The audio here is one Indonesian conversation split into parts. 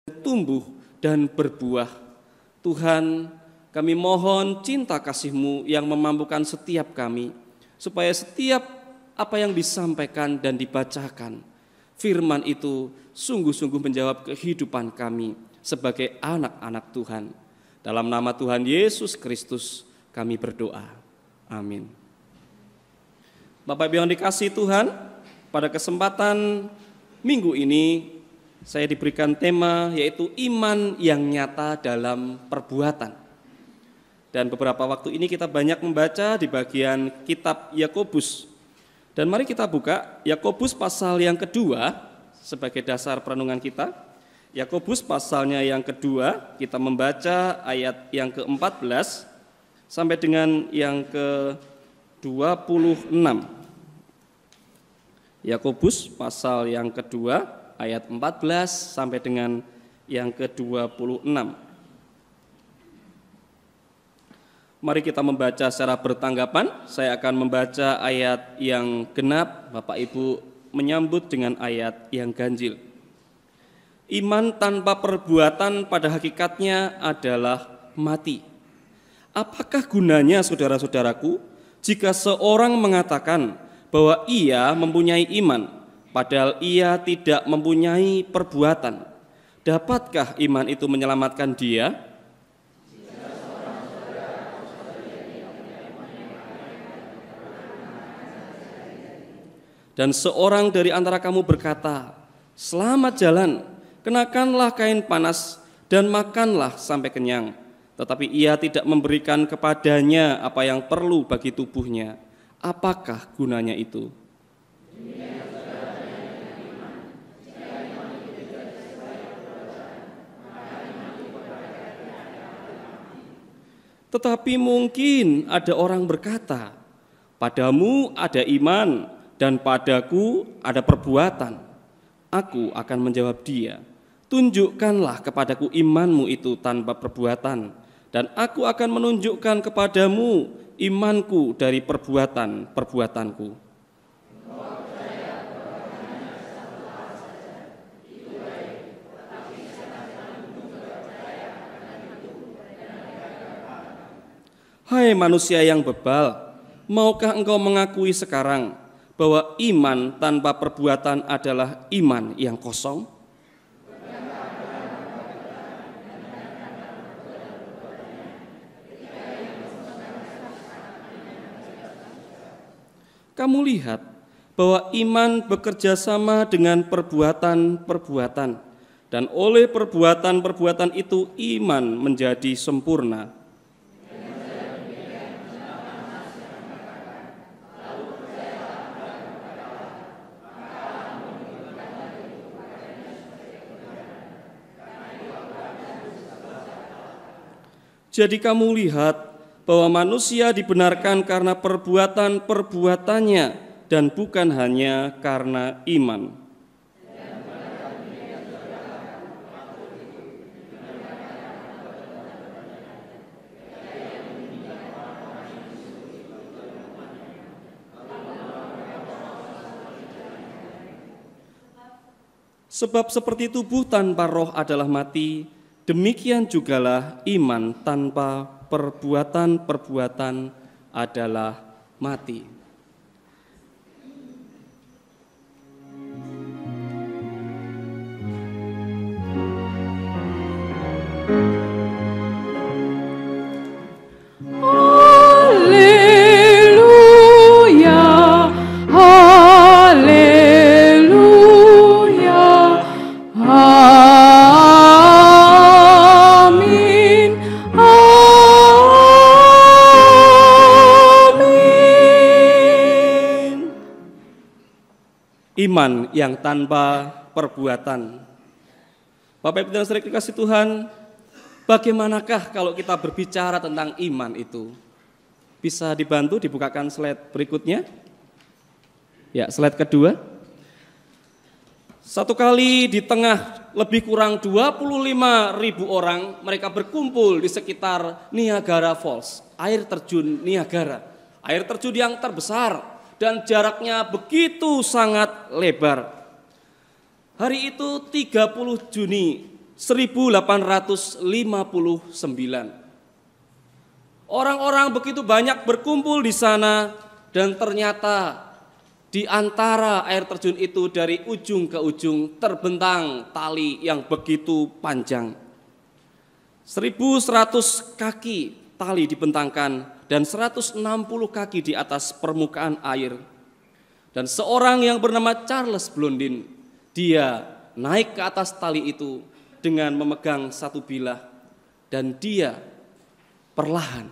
tumbuh dan berbuah. Tuhan, kami mohon cinta kasih-Mu yang memampukan setiap kami, supaya setiap apa yang disampaikan dan dibacakan, firman itu sungguh-sungguh menjawab kehidupan kami sebagai anak-anak Tuhan. Dalam nama Tuhan Yesus Kristus kami berdoa. Amin. Bapak Ibu yang dikasihi Tuhan, pada kesempatan minggu ini saya diberikan tema yaitu iman yang nyata dalam perbuatan. Dan beberapa waktu ini kita banyak membaca di bagian kitab Yakobus. Dan mari kita buka Yakobus pasal yang kedua sebagai dasar perenungan kita. Yakobus pasalnya yang kedua, kita membaca ayat yang ke-14 sampai dengan yang ke-26. Yakobus pasal yang kedua ayat 14 sampai dengan yang ke-26. Mari kita membaca secara bertanggapan. Saya akan membaca ayat yang genap, Bapak Ibu menyambut dengan ayat yang ganjil. Iman tanpa perbuatan pada hakikatnya adalah mati. Apakah gunanya, saudara-saudaraku, jika seorang mengatakan bahwa ia mempunyai iman, padahal ia tidak mempunyai perbuatan? Dapatkah iman itu menyelamatkan dia? Dan seorang dari antara kamu berkata, selamat jalan, kenakanlah kain panas dan makanlah sampai kenyang. Tetapi ia tidak memberikan kepadanya apa yang perlu bagi tubuhnya. Apakah gunanya itu? Tetapi mungkin ada orang berkata, padamu ada iman, dan padaku ada perbuatan. Aku akan menjawab dia, tunjukkanlah kepadaku imanmu itu tanpa perbuatan, dan aku akan menunjukkan kepadamu imanku dari perbuatan-perbuatanku. Hai manusia yang bebal, maukah engkau mengakui sekarang bahwa iman tanpa perbuatan adalah iman yang kosong? Kamu lihat bahwa iman bekerja sama dengan perbuatan-perbuatan, dan oleh perbuatan-perbuatan itu iman menjadi sempurna. Jadi kamu lihat bahwa manusia dibenarkan karena perbuatan-perbuatannya dan bukan hanya karena iman. Sebab seperti tubuh tanpa roh adalah mati, demikian jugalah iman tanpa perbuatan-perbuatan adalah mati. Iman yang tanpa perbuatan. Bapak Ibu dan Saudara dikasihi Tuhan, bagaimanakah kalau kita berbicara tentang iman itu? Bisa dibantu dibukakan slide berikutnya? Ya, slide kedua. Satu kali di tengah lebih kurang 25.000 orang, mereka berkumpul di sekitar Niagara Falls, air terjun Niagara. Air terjun yang terbesar dan jaraknya begitu sangat lebar. Hari itu 30 Juni 1859. Orang-orang begitu banyak berkumpul di sana dan ternyata di antara air terjun itu dari ujung ke ujung terbentang tali yang begitu panjang. 1.100 kaki tali dibentangkan dan 160 kaki di atas permukaan air. Dan seorang yang bernama Charles Blondin, dia naik ke atas tali itu dengan memegang satu bilah dan dia perlahan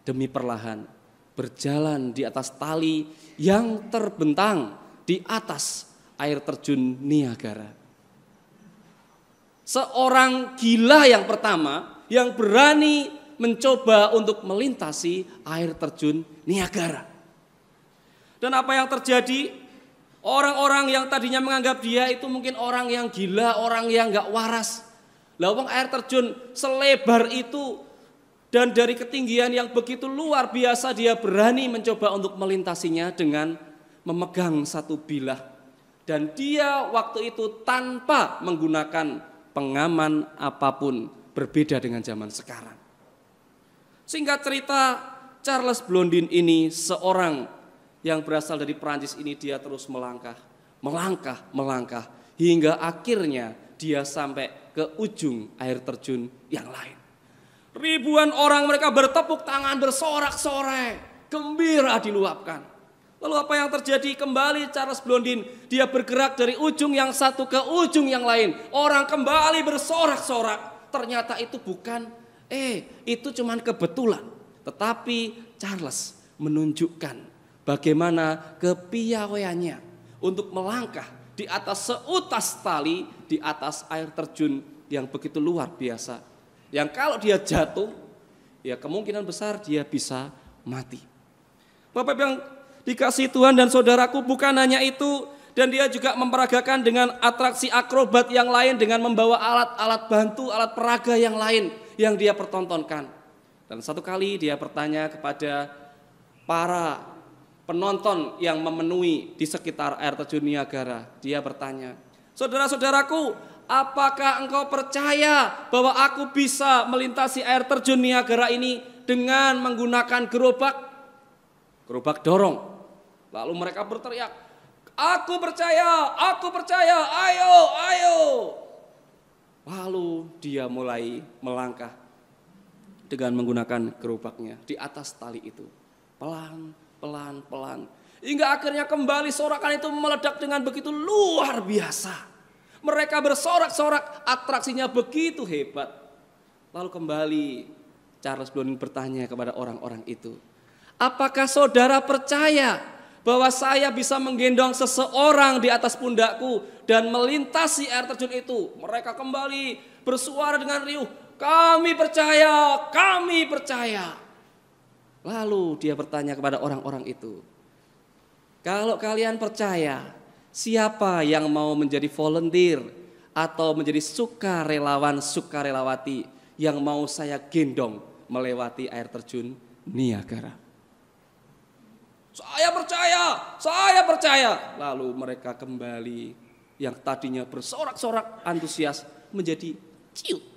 demi perlahan berjalan di atas tali yang terbentang di atas air terjun Niagara. Seorang gila yang pertama yang berani mencoba untuk melintasi air terjun Niagara. Dan apa yang terjadi? Orang-orang yang tadinya menganggap dia itu mungkin orang yang gila, orang yang gak waras. Lawang air terjun selebar itu dan dari ketinggian yang begitu luar biasa dia berani mencoba untuk melintasinya dengan memegang satu bilah. Dan dia waktu itu tanpa menggunakan pengaman apapun, berbeda dengan zaman sekarang. Singkat cerita, Charles Blondin ini seorang yang berasal dari Perancis ini, dia terus melangkah hingga akhirnya dia sampai ke ujung air terjun yang lain. Ribuan orang mereka bertepuk tangan, bersorak-sorai, gembira diluapkan. Lalu apa yang terjadi? Kembali Charles Blondin, dia bergerak dari ujung yang satu ke ujung yang lain. Orang kembali bersorak-sorak. Ternyata itu bukan, itu cuman kebetulan. Tetapi Charles menunjukkan bagaimana kepiawaiannya untuk melangkah di atas seutas tali, di atas air terjun yang begitu luar biasa. Yang kalau dia jatuh, ya kemungkinan besar dia bisa mati. Bapak yang dikasihi Tuhan dan saudaraku, bukan hanya itu, dan dia juga memperagakan dengan atraksi akrobat yang lain dengan membawa alat-alat bantu, alat peraga yang lain yang dia pertontonkan. Dan satu kali dia bertanya kepada para penonton yang memenuhi di sekitar air terjun Niagara. Dia bertanya, saudara-saudaraku, apakah engkau percaya bahwa aku bisa melintasi air terjun Niagara ini dengan menggunakan gerobak dorong? Lalu mereka berteriak, aku percaya, ayo. Lalu dia mulai melangkah dengan menggunakan gerobaknya di atas tali itu. Pelan. Hingga akhirnya kembali sorakan itu meledak dengan begitu luar biasa. Mereka bersorak-sorak, atraksinya begitu hebat. Lalu kembali Charles Blondin bertanya kepada orang-orang itu, apakah saudara percaya bahwa saya bisa menggendong seseorang di atas pundakku dan melintasi air terjun itu? Mereka kembali bersuara dengan riuh, kami percaya. Lalu dia bertanya kepada orang-orang itu, kalau kalian percaya, siapa yang mau menjadi volunteer atau menjadi sukarelawati yang mau saya gendong melewati air terjun Niagara? Saya percaya. Lalu mereka kembali yang tadinya bersorak-sorak antusias menjadi ciut.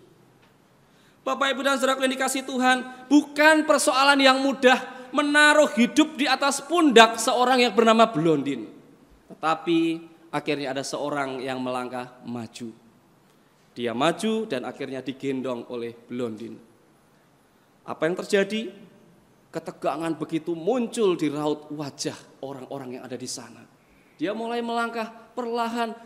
Bapak, Ibu dan saudara yang dikasihi Tuhan, bukan persoalan yang mudah menaruh hidup di atas pundak seorang yang bernama Blondin. Tetapi akhirnya ada seorang yang melangkah maju. Dia maju dan akhirnya digendong oleh Blondin. Apa yang terjadi? Ketegangan begitu muncul di raut wajah orang-orang yang ada di sana. Dia mulai melangkah perlahan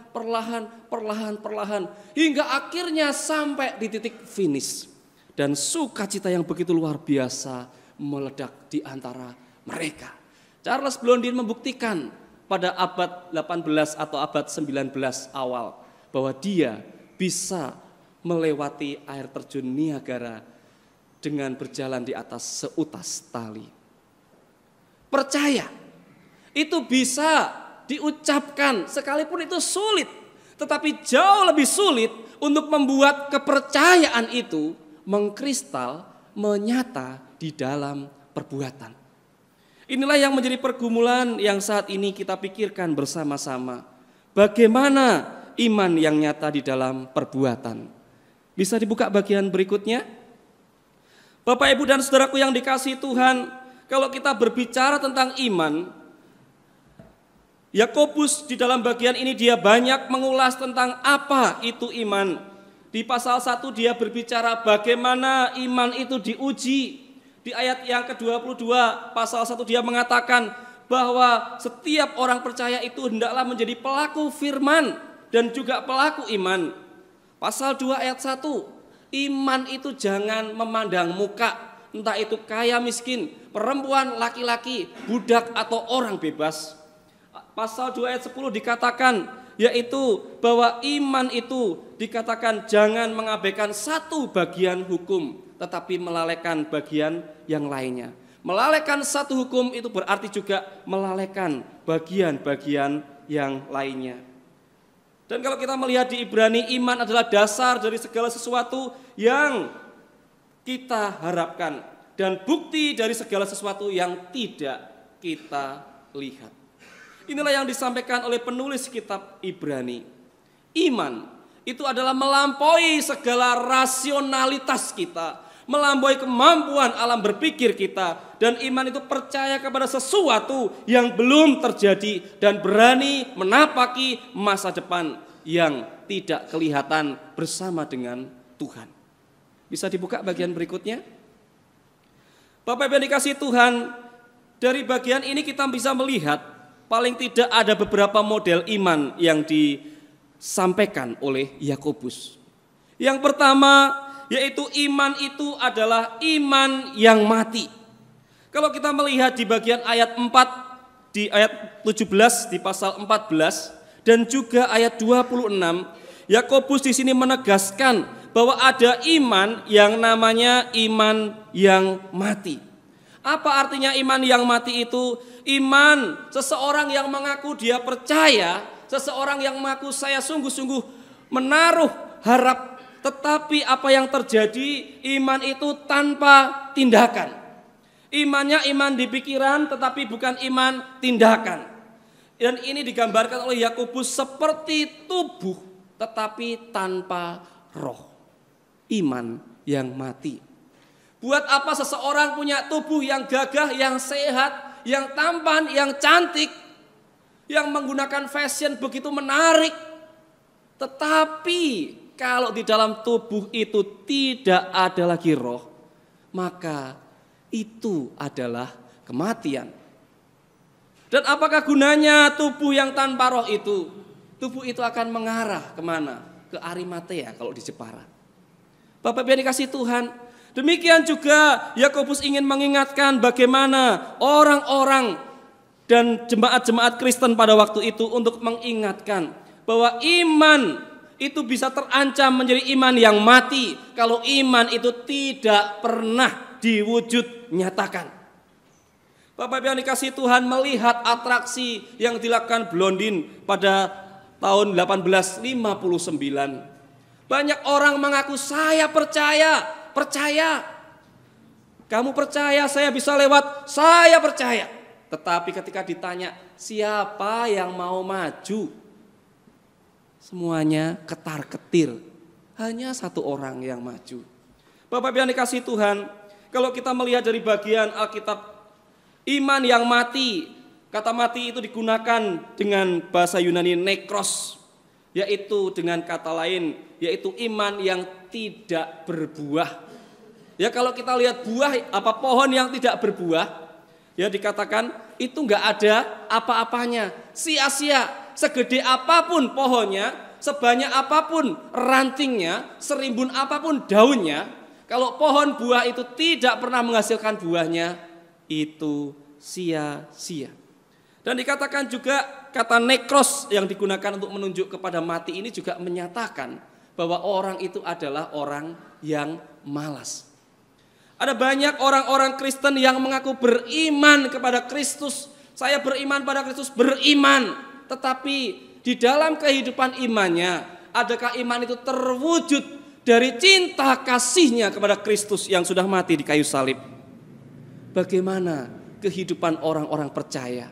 hingga akhirnya sampai di titik finish. Dan sukacita yang begitu luar biasa meledak di antara mereka. Charles Blondin membuktikan pada abad 18 atau abad 19 awal bahwa dia bisa melewati air terjun Niagara dengan berjalan di atas seutas tali. Percaya itu bisa diucapkan sekalipun itu sulit, tetapi jauh lebih sulit untuk membuat kepercayaan itu mengkristal, menyata di dalam perbuatan. Inilah yang menjadi pergumulan yang saat ini kita pikirkan bersama-sama. Bagaimana iman yang nyata di dalam perbuatan? Bisa dibuka bagian berikutnya? Bapak, Ibu, dan saudaraku yang dikasihi Tuhan, kalau kita berbicara tentang iman, Yakobus di dalam bagian ini dia banyak mengulas tentang apa itu iman. Di pasal 1 dia berbicara bagaimana iman itu diuji. Di ayat yang ke-22 pasal 1 dia mengatakan bahwa setiap orang percaya itu hendaklah menjadi pelaku firman dan juga pelaku iman. Pasal 2 ayat 1, iman itu jangan memandang muka, entah itu kaya miskin, perempuan, laki-laki, budak atau orang bebas. Pasal 2 ayat 10 dikatakan yaitu bahwa iman itu dikatakan jangan mengabaikan satu bagian hukum, tetapi melalaikan bagian yang lainnya. Melalaikan satu hukum itu berarti juga melalaikan bagian-bagian yang lainnya. Dan kalau kita melihat di Ibrani, iman adalah dasar dari segala sesuatu yang kita harapkan dan bukti dari segala sesuatu yang tidak kita lihat. Inilah yang disampaikan oleh penulis kitab Ibrani. Iman itu adalah melampaui segala rasionalitas kita, melampaui kemampuan alam berpikir kita, dan iman itu percaya kepada sesuatu yang belum terjadi dan berani menapaki masa depan yang tidak kelihatan bersama dengan Tuhan. Bisa dibuka bagian berikutnya? Bapak Ibu yang dikasihi Tuhan, dari bagian ini kita bisa melihat paling tidak ada beberapa model iman yang disampaikan oleh Yakobus. Yang pertama yaitu iman itu adalah iman yang mati. Kalau kita melihat di bagian ayat 4, di ayat 17 di pasal 14 dan juga ayat 26, Yakobus di sini menegaskan bahwa ada iman yang namanya iman yang mati. Apa artinya iman yang mati itu? Iman seseorang yang mengaku dia percaya, seseorang yang mengaku saya sungguh-sungguh menaruh harap, tetapi apa yang terjadi, iman itu tanpa tindakan. Imannya iman di pikiran tetapi bukan iman tindakan. Dan ini digambarkan oleh Yakobus seperti tubuh tetapi tanpa roh. Iman yang mati. Buat apa seseorang punya tubuh yang gagah, yang sehat, yang tampan, yang cantik, yang menggunakan fashion begitu menarik, tetapi kalau di dalam tubuh itu tidak ada lagi roh, maka itu adalah kematian. Dan apakah gunanya tubuh yang tanpa roh itu? Tubuh itu akan mengarah kemana? Ke Arimatea kalau di Jepara. Bapak Ibu yang dikasihi Tuhan, demikian juga Yakobus ingin mengingatkan bagaimana orang-orang dan jemaat-jemaat Kristen pada waktu itu untuk mengingatkan bahwa iman itu bisa terancam menjadi iman yang mati kalau iman itu tidak pernah diwujud nyatakan. Bapak Ibu yang dikasihi Tuhan, melihat atraksi yang dilakukan Blondin pada tahun 1859. Banyak orang mengaku saya percaya. Kamu percaya saya bisa lewat, saya percaya. Tetapi ketika ditanya siapa yang mau maju, semuanya ketar-ketir. Hanya satu orang yang maju. Bapak Ibu yang dikasihi Tuhan, kalau kita melihat dari bagian Alkitab, iman yang mati, kata mati itu digunakan dengan bahasa Yunani nekros, yaitu dengan kata lain, yaitu iman yang tidak berbuah. Ya kalau kita lihat buah, pohon yang tidak berbuah, ya dikatakan itu enggak ada apa-apanya, sia-sia, segede apapun pohonnya, sebanyak apapun rantingnya, serimbun apapun daunnya, kalau pohon buah itu tidak pernah menghasilkan buahnya, itu sia-sia. Dan dikatakan juga kata nekros yang digunakan untuk menunjuk kepada mati ini juga menyatakan bahwa orang itu adalah orang yang malas. Ada banyak orang-orang Kristen yang mengaku beriman kepada Kristus. Saya beriman pada Kristus, beriman. Tetapi di dalam kehidupan imannya, adakah iman itu terwujud dari cinta kasihnya kepada Kristus yang sudah mati di kayu salib? Bagaimana kehidupan orang-orang percaya?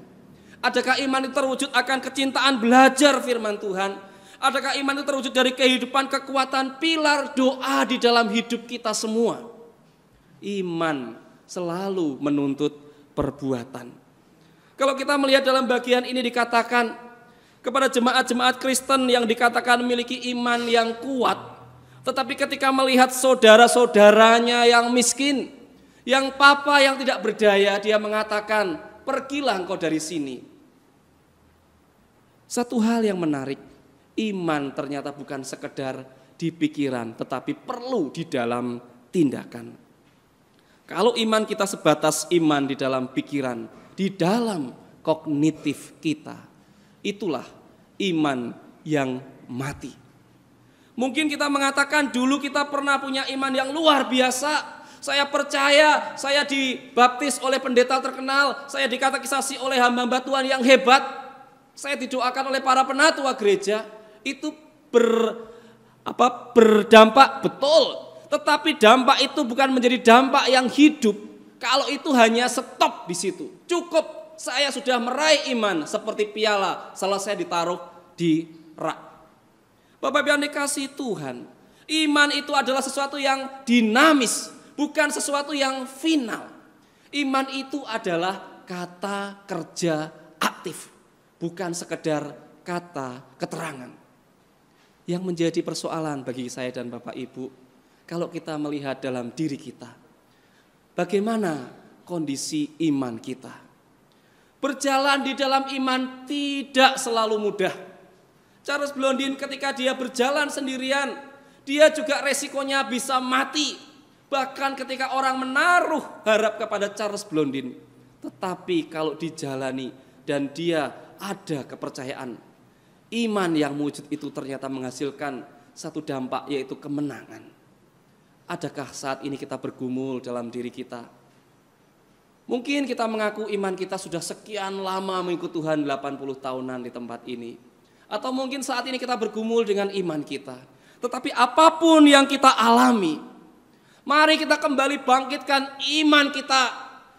Adakah iman itu terwujud akan kecintaan belajar firman Tuhan? Adakah iman itu terwujud dari kehidupan, kekuatan, pilar doa di dalam hidup kita semua? Iman selalu menuntut perbuatan. Kalau kita melihat dalam bagian ini dikatakan kepada jemaat-jemaat Kristen yang dikatakan memiliki iman yang kuat, tetapi ketika melihat saudara-saudaranya yang miskin, yang papa yang tidak berdaya, dia mengatakan, pergilah engkau dari sini. Satu hal yang menarik, iman ternyata bukan sekedar di pikiran, tetapi perlu di dalam tindakan. Kalau iman kita sebatas iman di dalam pikiran, di dalam kognitif kita, itulah iman yang mati. Mungkin kita mengatakan dulu kita pernah punya iman yang luar biasa. Saya percaya, saya dibaptis oleh pendeta terkenal, saya dikatekisasi oleh hamba-hamba Tuhan yang hebat, saya didoakan oleh para penatua gereja. Itu berdampak betul. Tetapi dampak itu bukan menjadi dampak yang hidup. Kalau itu hanya stop di situ. Cukup saya sudah meraih iman seperti piala selesai ditaruh di rak. Bapak Ibu yang dikasihi Tuhan, iman itu adalah sesuatu yang dinamis, bukan sesuatu yang final. Iman itu adalah kata kerja aktif, bukan sekedar kata keterangan. Yang menjadi persoalan bagi saya dan Bapak Ibu, kalau kita melihat dalam diri kita, bagaimana kondisi iman kita? Berjalan di dalam iman tidak selalu mudah. Charles Blondin ketika dia berjalan sendirian, dia juga resikonya bisa mati. Bahkan ketika orang menaruh harap kepada Charles Blondin. Tetapi kalau dijalani dan dia ada kepercayaan, iman yang wujud itu ternyata menghasilkan satu dampak, yaitu kemenangan. Adakah saat ini kita bergumul dalam diri kita? Mungkin kita mengaku iman kita sudah sekian lama mengikut Tuhan 80 tahunan di tempat ini. Atau mungkin saat ini kita bergumul dengan iman kita. Tetapi apapun yang kita alami, mari kita kembali bangkitkan iman kita.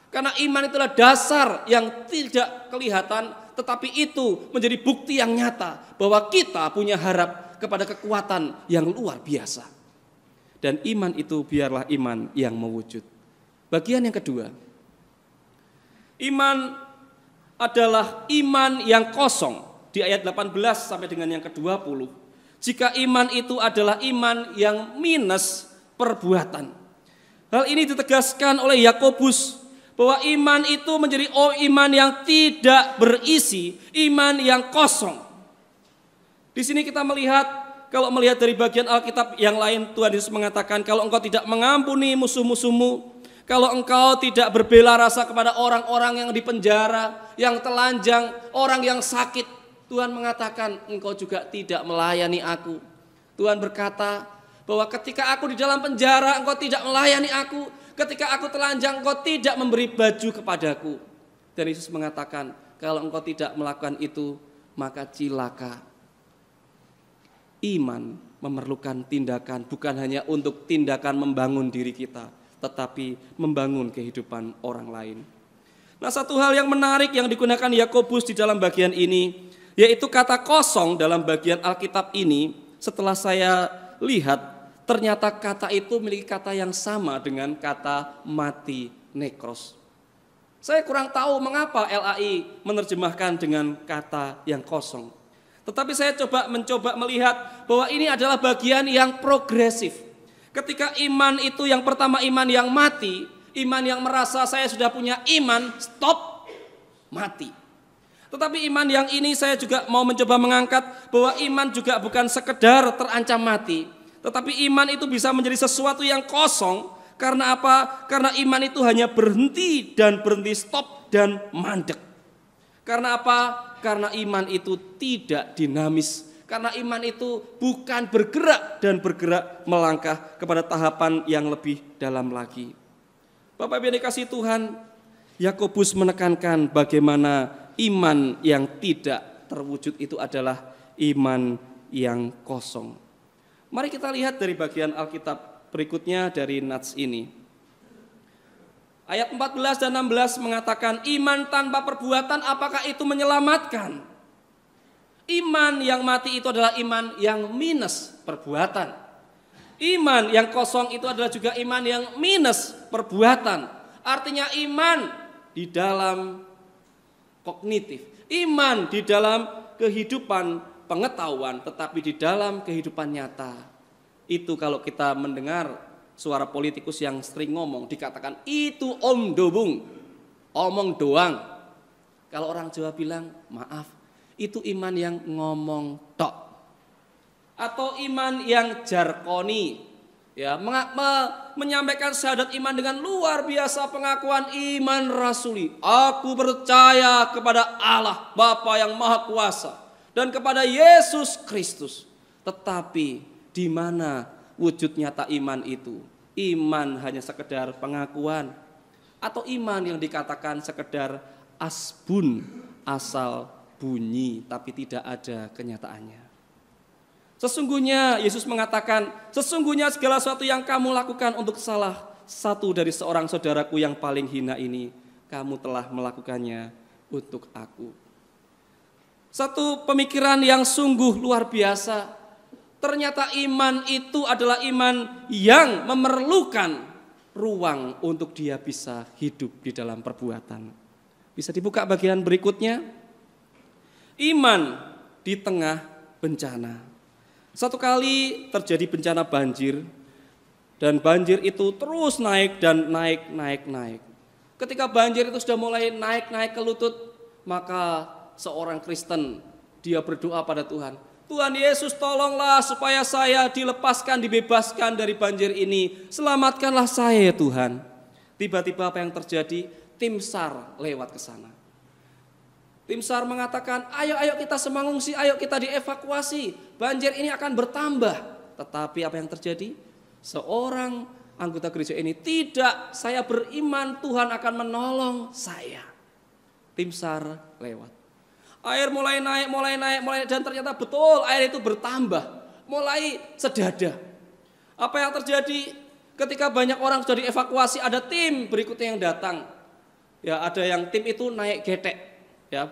Karena iman itulah dasar yang tidak kelihatan, tetapi itu menjadi bukti yang nyata bahwa kita punya harap kepada kekuatan yang luar biasa. Dan iman itu biarlah iman yang mewujud. Bagian yang kedua, iman adalah iman yang kosong. Di ayat 18 sampai dengan yang ke-20. Jika iman itu adalah iman yang minus perbuatan. Hal ini ditegaskan oleh Yakobus bahwa iman itu menjadi iman yang tidak berisi, iman yang kosong. Di sini kita melihat, kalau melihat dari bagian Alkitab yang lain, Tuhan Yesus mengatakan, kalau engkau tidak mengampuni musuh-musuhmu, kalau engkau tidak berbela rasa kepada orang-orang yang dipenjara, yang telanjang, orang yang sakit, Tuhan mengatakan engkau juga tidak melayani aku. Tuhan berkata bahwa ketika aku di dalam penjara engkau tidak melayani aku, ketika aku telanjang engkau tidak memberi baju kepadaku. Dan Yesus mengatakan kalau engkau tidak melakukan itu maka cilaka. Iman memerlukan tindakan, bukan hanya untuk tindakan membangun diri kita, tetapi membangun kehidupan orang lain. Nah, satu hal yang menarik yang digunakan Yakobus di dalam bagian ini, yaitu kata kosong dalam bagian Alkitab ini. Setelah saya lihat, ternyata kata itu memiliki kata yang sama dengan kata mati, nekros. Saya kurang tahu mengapa LAI menerjemahkan dengan kata yang kosong. Tetapi saya mencoba melihat bahwa ini adalah bagian yang progresif. Ketika iman itu yang pertama iman yang mati, iman yang merasa saya sudah punya iman, stop, mati. Tetapi iman yang ini saya juga mau mencoba mengangkat bahwa iman juga bukan sekedar terancam mati. Tetapi iman itu bisa menjadi sesuatu yang kosong. Karena apa? Karena iman itu hanya berhenti stop dan mandek. Karena apa? Karena iman itu tidak dinamis. Karena iman itu bukan bergerak dan bergerak melangkah kepada tahapan yang lebih dalam lagi. Bapak Ibu yang dikasihi Tuhan, Yakobus menekankan bagaimana iman yang tidak terwujud itu adalah iman yang kosong. Mari kita lihat dari bagian Alkitab berikutnya dari nats ini. Ayat 14 dan 16 mengatakan, iman tanpa perbuatan apakah itu menyelamatkan? Iman yang mati itu adalah iman yang minus perbuatan. Iman yang kosong itu adalah juga iman yang minus perbuatan. Artinya iman di dalam kognitif, iman di dalam kehidupan pengetahuan, tetapi di dalam kehidupan nyata. Itu kalau kita mendengar suara politikus yang sering ngomong, dikatakan itu omdobung, omong doang. Kalau orang Jawa bilang, maaf, itu iman yang ngomong tok. Atau iman yang jarkoni, ya, menyampaikan syahadat iman dengan luar biasa pengakuan iman rasuli. Aku percaya kepada Allah Bapa yang Maha Kuasa dan kepada Yesus Kristus. Tetapi di mana wujud nyata iman itu? Iman hanya sekedar pengakuan atau iman yang dikatakan sekedar asbun, asal bunyi tapi tidak ada kenyataannya. Sesungguhnya Yesus mengatakan, sesungguhnya segala sesuatu yang kamu lakukan untuk salah satu dari seorang saudaraku yang paling hina ini, kamu telah melakukannya untuk aku. Satu pemikiran yang sungguh luar biasa. Ternyata iman itu adalah iman yang memerlukan ruang untuk dia bisa hidup di dalam perbuatan. Bisa dibuka bagian berikutnya. Iman di tengah bencana. Satu kali terjadi bencana banjir, dan banjir itu terus naik dan naik. Ketika banjir itu sudah mulai naik ke lutut, maka seorang Kristen dia berdoa pada Tuhan. Tuhan Yesus, tolonglah supaya saya dilepaskan, dibebaskan dari banjir ini. Selamatkanlah saya ya Tuhan. Tiba-tiba apa yang terjadi? Tim SAR lewat ke sana. Tim SAR mengatakan, ayo kita semangungsi, ayo kita dievakuasi. Banjir ini akan bertambah. Tetapi apa yang terjadi? Seorang anggota gereja ini, tidak, saya beriman Tuhan akan menolong saya. Tim SAR lewat. Air mulai naik, dan ternyata betul air itu bertambah, mulai sedada. Apa yang terjadi ketika banyak orang sudah dievakuasi? Ada tim berikutnya yang datang. Ya, ada yang tim itu naik getek, ya,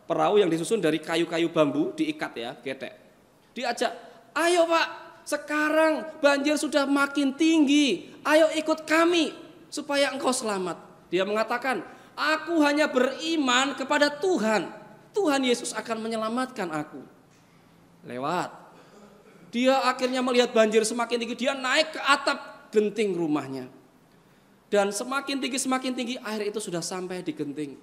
perahu yang disusun dari kayu-kayu bambu diikat ya, getek. Diajak, ayo Pak, sekarang banjir sudah makin tinggi, ayo ikut kami supaya engkau selamat. Dia mengatakan, aku hanya beriman kepada Tuhan. Tuhan Yesus akan menyelamatkan aku. Lewat. Dia akhirnya melihat banjir semakin tinggi. Dia naik ke atap genting rumahnya. Dan semakin tinggi air itu sudah sampai di genting.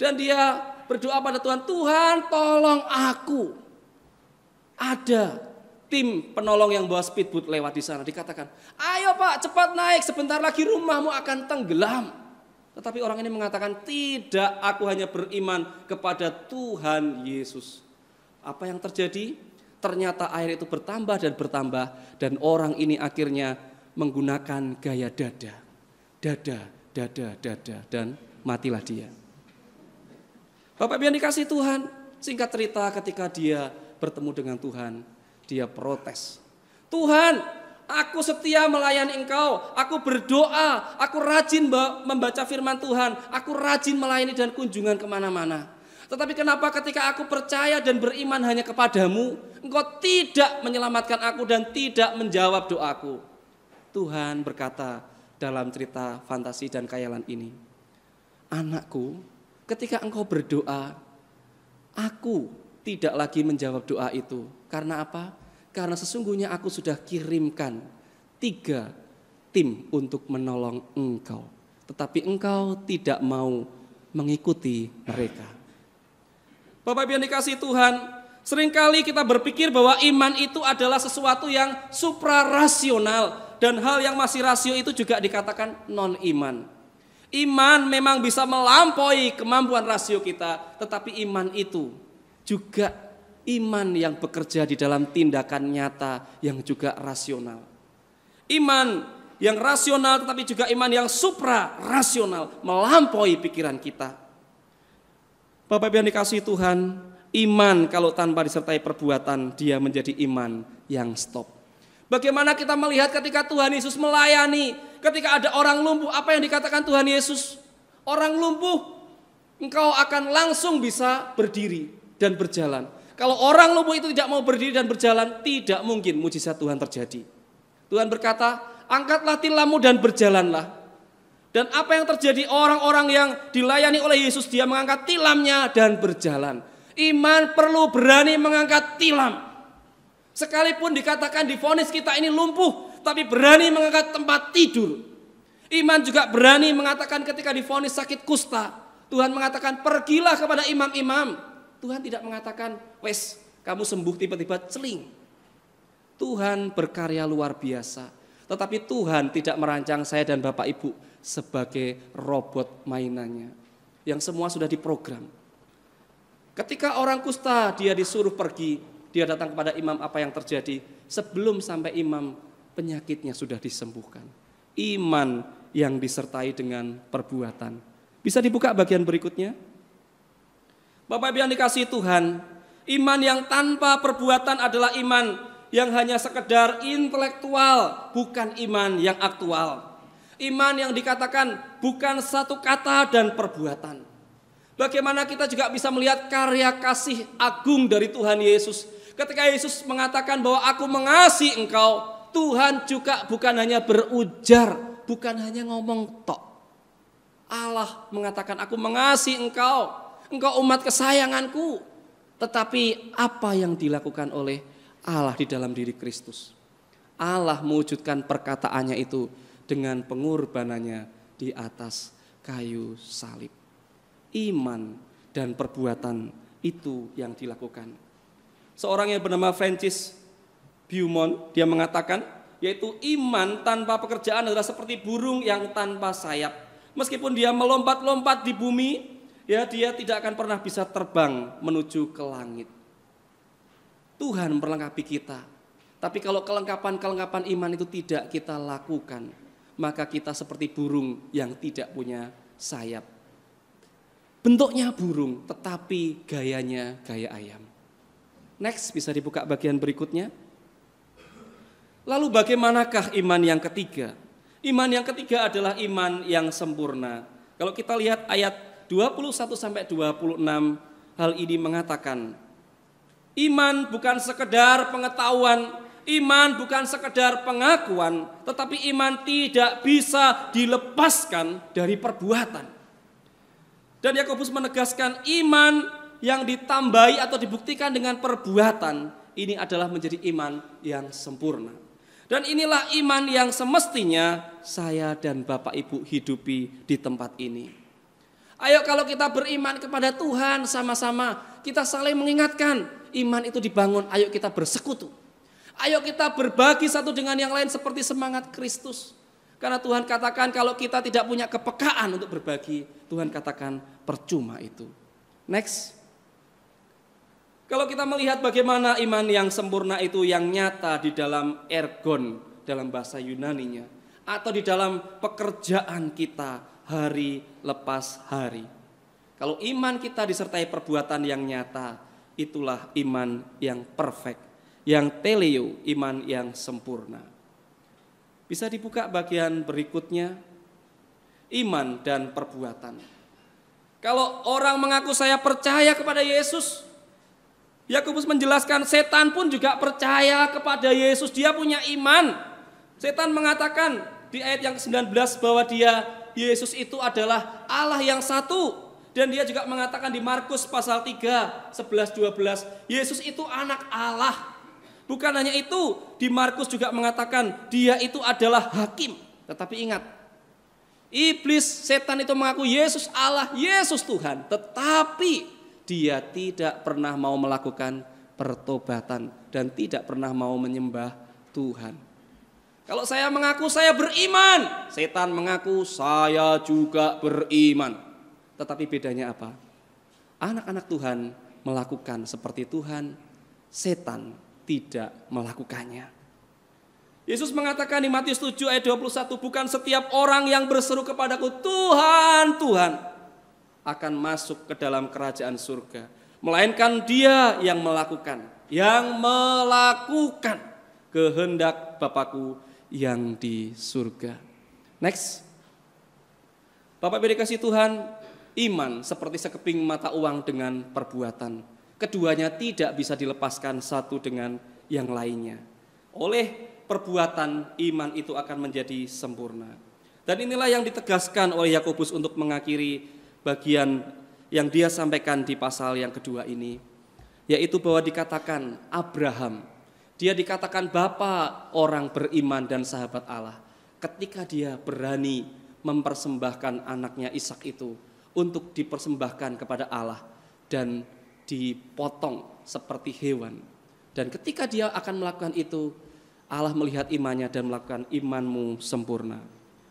Dan dia berdoa pada Tuhan, Tuhan tolong aku. Ada tim penolong yang bawa speedboat lewat di sana. Dikatakan, ayo Pak cepat naik, sebentar lagi rumahmu akan tenggelam. Tetapi orang ini mengatakan, tidak, aku hanya beriman kepada Tuhan Yesus. Apa yang terjadi? Ternyata air itu bertambah, dan orang ini akhirnya menggunakan gaya dada, dan matilah dia. Bapak Ibu yang dikasihi Tuhan, singkat cerita ketika dia bertemu dengan Tuhan, dia protes. Tuhan, aku setia melayani Engkau, aku berdoa, aku rajin membaca firman Tuhan, aku rajin melayani dan kunjungan kemana-mana. Tetapi kenapa ketika aku percaya dan beriman hanya kepadamu, Engkau tidak menyelamatkan aku dan tidak menjawab doaku? Tuhan berkata dalam cerita fantasi dan khayalan ini, anakku, ketika engkau berdoa, aku tidak lagi menjawab doa itu. Karena apa? Karena sesungguhnya aku sudah kirimkan 3 tim untuk menolong engkau. Tetapi engkau tidak mau mengikuti mereka. Bapak Ibu yang dikasihi Tuhan, seringkali kita berpikir bahwa iman itu adalah sesuatu yang suprarasional. Dan hal yang masih rasio itu juga dikatakan non-iman. Iman memang bisa melampaui kemampuan rasio kita. Tetapi iman itu juga iman yang bekerja di dalam tindakan nyata yang juga rasional. Iman yang rasional tetapi juga iman yang supra-rasional, melampaui pikiran kita. Bapak Ibu yang dikasihi Tuhan, iman kalau tanpa disertai perbuatan, dia menjadi iman yang stop. Bagaimana kita melihat ketika Tuhan Yesus melayani, ketika ada orang lumpuh, apa yang dikatakan Tuhan Yesus? Orang lumpuh, engkau akan langsung bisa berdiri dan berjalan. Kalau orang lumpuh itu tidak mau berdiri dan berjalan, tidak mungkin mujizat Tuhan terjadi. Tuhan berkata, angkatlah tilammu dan berjalanlah. Dan apa yang terjadi, orang-orang yang dilayani oleh Yesus, dia mengangkat tilamnya dan berjalan. Iman perlu berani mengangkat tilam. Sekalipun dikatakan divonis kita ini lumpuh, tapi berani mengangkat tempat tidur. Iman juga berani mengatakan ketika divonis sakit kusta, Tuhan mengatakan pergilah kepada imam-imam. Tuhan tidak mengatakan, wes kamu sembuh tiba-tiba celing. Tuhan berkarya luar biasa. Tetapi Tuhan tidak merancang saya dan Bapak Ibu sebagai robot mainannya. Yang semua sudah diprogram. Ketika orang kusta dia disuruh pergi, dia datang kepada imam, apa yang terjadi? Sebelum sampai imam, penyakitnya sudah disembuhkan. Iman yang disertai dengan perbuatan. Bisa dibuka bagian berikutnya? Bapak Ibu yang dikasihi Tuhan, iman yang tanpa perbuatan adalah iman yang hanya sekedar intelektual, bukan iman yang aktual. Iman yang dikatakan bukan satu kata dan perbuatan. Bagaimana kita juga bisa melihat karya kasih agung dari Tuhan Yesus. Ketika Yesus mengatakan bahwa aku mengasihi engkau, Tuhan juga bukan hanya berujar, bukan hanya ngomong tok. Allah mengatakan aku mengasihi engkau. Engkau umat kesayanganku. Tetapi apa yang dilakukan oleh Allah di dalam diri Kristus? Allah mewujudkan perkataannya itu dengan pengorbanannya di atas kayu salib. Iman dan perbuatan itu yang dilakukan. Seorang yang bernama Francis Beaumont, dia mengatakan, yaitu iman tanpa pekerjaan adalah seperti burung yang tanpa sayap. Meskipun dia melompat-lompat di bumi, ya dia tidak akan pernah bisa terbang menuju ke langit. Tuhan memperlengkapi kita. Tapi kalau kelengkapan iman itu tidak kita lakukan, maka kita seperti burung yang tidak punya sayap. Bentuknya burung, tetapi gayanya gaya ayam. Next, bisa dibuka bagian berikutnya. Lalu bagaimanakah iman yang ketiga? Iman yang ketiga adalah iman yang sempurna. Kalau kita lihat ayat 21-26, hal ini mengatakan, iman bukan sekedar pengetahuan, iman bukan sekedar pengakuan, tetapi iman tidak bisa dilepaskan dari perbuatan. Dan Yakobus menegaskan iman yang ditambahi atau dibuktikan dengan perbuatan, ini adalah menjadi iman yang sempurna. Dan inilah iman yang semestinya saya dan Bapak Ibu hidupi di tempat ini. Ayo kalau kita beriman kepada Tuhan sama-sama, kita saling mengingatkan, iman itu dibangun, ayo kita bersekutu. Ayo kita berbagi satu dengan yang lain seperti semangat Kristus. Karena Tuhan katakan kalau kita tidak punya kepekaan untuk berbagi, Tuhan katakan percuma itu. Next. Kalau kita melihat bagaimana iman yang sempurna itu yang nyata di dalam ergon, dalam bahasa Yunaninya, atau di dalam pekerjaan kita hari lepas hari. Kalau iman kita disertai perbuatan yang nyata, itulah iman yang perfect, yang teleo, iman yang sempurna. Bisa dibuka bagian berikutnya, iman dan perbuatan. Kalau orang mengaku saya percaya kepada Yesus, Yakobus menjelaskan setan pun juga percaya kepada Yesus, dia punya iman. Setan mengatakan di ayat yang ke-19 bahwa Yesus itu adalah Allah yang satu. Dan dia juga mengatakan di Markus pasal 3, 11-12, Yesus itu anak Allah. Bukan hanya itu, di Markus juga mengatakan dia itu adalah hakim. Tetapi ingat, iblis, setan itu mengaku Yesus Allah, Yesus Tuhan. Tetapi dia tidak pernah mau melakukan pertobatan dan tidak pernah mau menyembah Tuhan. Kalau saya mengaku saya beriman, setan mengaku saya juga beriman. Tetapi bedanya apa? Anak-anak Tuhan melakukan seperti Tuhan, setan tidak melakukannya. Yesus mengatakan di Matius 7 ayat 21, bukan setiap orang yang berseru kepadaku Tuhan, Tuhan akan masuk ke dalam kerajaan surga, melainkan dia yang melakukan kehendak Bapakku yang di surga. Next. Bapak Ibu dikasihi Tuhan, iman seperti sekeping mata uang dengan perbuatan. Keduanya tidak bisa dilepaskan satu dengan yang lainnya. Oleh perbuatan iman itu akan menjadi sempurna. Dan inilah yang ditegaskan oleh Yakobus untuk mengakhiri bagian yang dia sampaikan di pasal yang kedua ini, yaitu bahwa dikatakan Abraham, dia dikatakan bapa orang beriman dan sahabat Allah, ketika dia berani mempersembahkan anaknya Ishak itu untuk dipersembahkan kepada Allah dan dipotong seperti hewan. Dan ketika dia akan melakukan itu, Allah melihat imannya dan melakukan imanmu sempurna.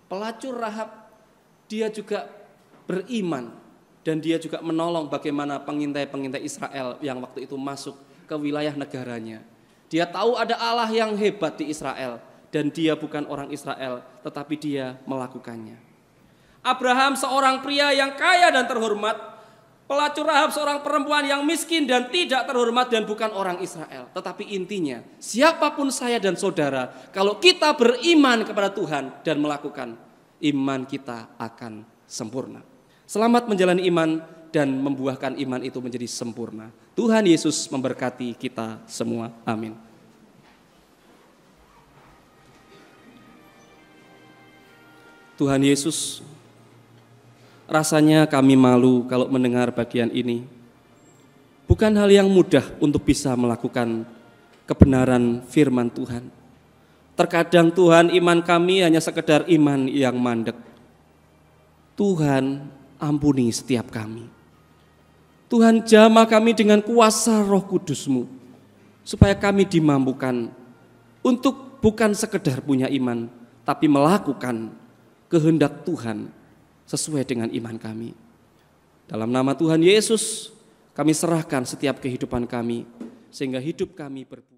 Pelacur Rahab, dia juga beriman dan dia juga menolong bagaimana pengintai-pengintai Israel yang waktu itu masuk ke wilayah negaranya. Dia tahu ada Allah yang hebat di Israel dan dia bukan orang Israel, tetapi dia melakukannya. Abraham seorang pria yang kaya dan terhormat. Pelacur Rahab seorang perempuan yang miskin dan tidak terhormat dan bukan orang Israel. Tetapi intinya, siapapun saya dan saudara, kalau kita beriman kepada Tuhan dan melakukan, iman kita akan sempurna. Selamat menjalani iman dan membuahkan iman itu menjadi sempurna. Tuhan Yesus memberkati kita semua. Amin. Tuhan Yesus, rasanya kami malu kalau mendengar bagian ini. Bukan hal yang mudah untuk bisa melakukan kebenaran firman Tuhan. Terkadang Tuhan, iman kami hanya sekedar iman yang mandek. Tuhan, ampuni setiap kami. Tuhan, jamah kami dengan kuasa Roh Kudus-Mu, supaya kami dimampukan untuk bukan sekedar punya iman, tapi melakukan kehendak Tuhan sesuai dengan iman kami. Dalam nama Tuhan Yesus, kami serahkan setiap kehidupan kami, sehingga hidup kami berbuah.